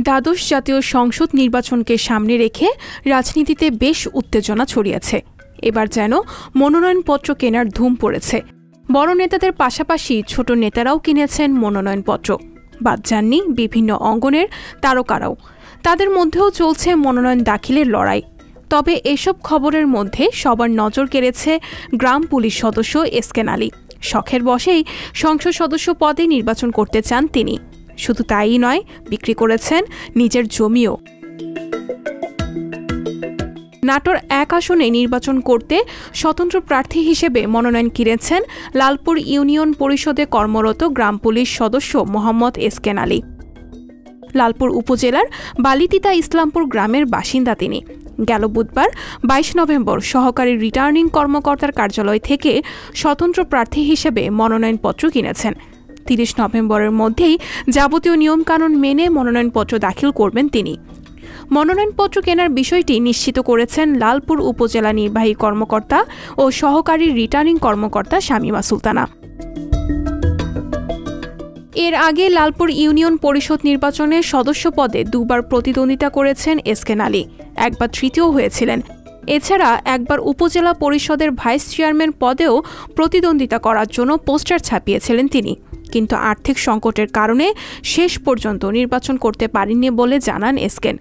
দ্বাদশ জাতীয় সংসদ নির্বাচনকে সামনে রেখে রাজনীতিতে বেশ উত্তেজনা ছড়িয়েছে। এবার যেন মনোনয়নপত্র কেনার ধুম পড়েছে। বড় নেতাদের পাশাপাশি ছোট নেতারাও কিনেছেন মনোনয়নপত্র। বাদ যাননি বিভিন্ন অঙ্গনের তারকারাও। তাদের মধ্যেও চলছে মনোনয়ন দাখিলের লড়াই। তবে এসব খবরের মধ্যে সবার নজর কেড়েছে গ্রাম পুলিশ সদস্য এসকে আলী। শখের বশেই সংসদ সদস্য পদে নির্বাচন করতে চান তিনি। শুধু তাই নয়, বিক্রি করেছেন নিজের জমিও। নাটোর ১ আসনে নির্বাচন করতে স্বতন্ত্র প্রার্থী হিসেবে মনোনয়ন কিনেছেন লালপুর ইউনিয়ন পরিষদে কর্মরত গ্রাম পুলিশ সদস্য মোহাম্মদ এসকে আলী। লালপুর উপজেলার বালিতিতা ইসলামপুর গ্রামের বাসিন্দা তিনি। গেল বুধবার ২২ নভেম্বর সহকারী রিটার্নিং কর্মকর্তার কার্যালয় থেকে স্বতন্ত্র প্রার্থী হিসেবে মনোনয়নপত্র কিনেছেন। ৩০ নভেম্বরের মধ্যেই যাবতীয় নিয়মকানুন মেনে মনোনয়নপত্র দাখিল করবেন তিনি। মনোনয়নপত্র কেনার বিষয়টি নিশ্চিত করেছেন লালপুর উপজেলা নির্বাহী কর্মকর্তা ও সহকারী রিটার্নিং কর্মকর্তা শামীমা সুলতানা। এর আগে লালপুর ইউনিয়ন পরিষদ নির্বাচনে সদস্য পদে দুবার প্রতিদ্বন্দ্বিতা করেছেন এসকে আলী। একবার তৃতীয় হয়েছিলেন। এছাড়া একবার উপজেলা পরিষদের ভাইস চেয়ারম্যান পদেও প্রতিদ্বন্দ্বিতা করার জন্য পোস্টার ছাপিয়েছিলেন তিনি। কিন্তু আর্থিক সংকটের কারণে শেষ পর্যন্ত নির্বাচন করতে পারেননি বলে জানান এসকেন।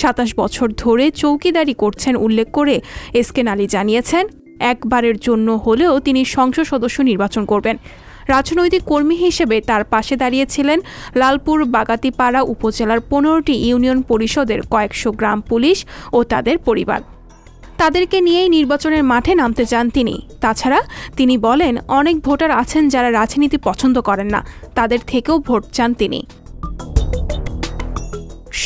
২৭ বছর ধরে চৌকিদারি করছেন উল্লেখ করে এসকে আলী জানিয়েছেন, একবারের জন্য হলেও তিনি সংসদ সদস্য নির্বাচন করবেন। রাজনৈতিক কর্মী হিসেবে তার পাশে দাঁড়িয়েছিলেন লালপুর বাগাতিপাড়া উপজেলার ১৫টি ইউনিয়ন পরিষদের কয়েকশো গ্রাম পুলিশ ও তাদের পরিবার। তাদেরকে নিয়েই নির্বাচনের মাঠে নামতে চান তিনি। তাছাড়া তিনি বলেন, অনেক ভোটার আছেন যারা রাজনীতি পছন্দ করেন না, তাদের থেকেও ভোট চান তিনি।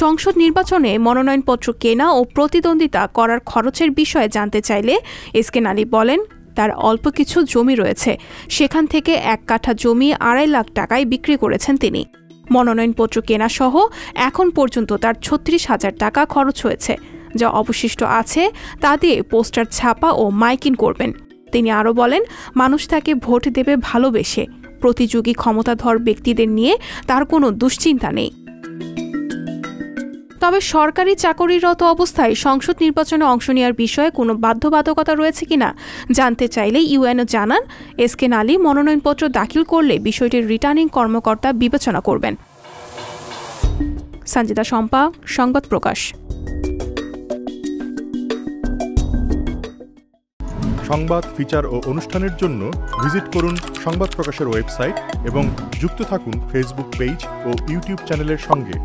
সংসদ নির্বাচনে মনোনয়নপত্র কেনা ও প্রতিদ্বন্দ্বিতা করার খরচের বিষয়ে জানতে চাইলে এসকে আলী বলেন, তার অল্প কিছু জমি রয়েছে, সেখান থেকে ১ কাঠা জমি ২.৫ লাখ টাকায় বিক্রি করেছেন তিনি। মনোনয়নপত্র কেনা সহ এখন পর্যন্ত তার ৩৬,০০০ টাকা খরচ হয়েছে। যা অবশিষ্ট আছে তা দিয়ে পোস্টার ছাপা ও মাইকিং করবেন। তিনি আরও বলেন, মানুষ তাকে ভোট দেবে ভালোবেসে। প্রতিযোগী ক্ষমতাধর ব্যক্তিদের নিয়ে তার কোনো দুশ্চিন্তা নেই। তবে সরকারি চাকরিরত অবস্থায় সংসদ নির্বাচনে অংশ নেওয়ার বিষয়ে কোনো বাধ্যবাধকতা রয়েছে কিনা জানতে চাইলে ইউএনও জানান, এসকে আলী মনোনয়নপত্র দাখিল করলে বিষয়টির রিটার্নিং কর্মকর্তা বিবেচনা করবেন। সঞ্জিতা শম্পা, সংবাদ প্রকাশ। সংবাদ, ফিচার ও অনুষ্ঠানের জন্য ভিজিট করুন সংবাদ প্রকাশের ওয়েবসাইট এবং যুক্ত থাকুন ফেসবুক পেজ ও ইউটিউব চ্যানেলের সঙ্গে।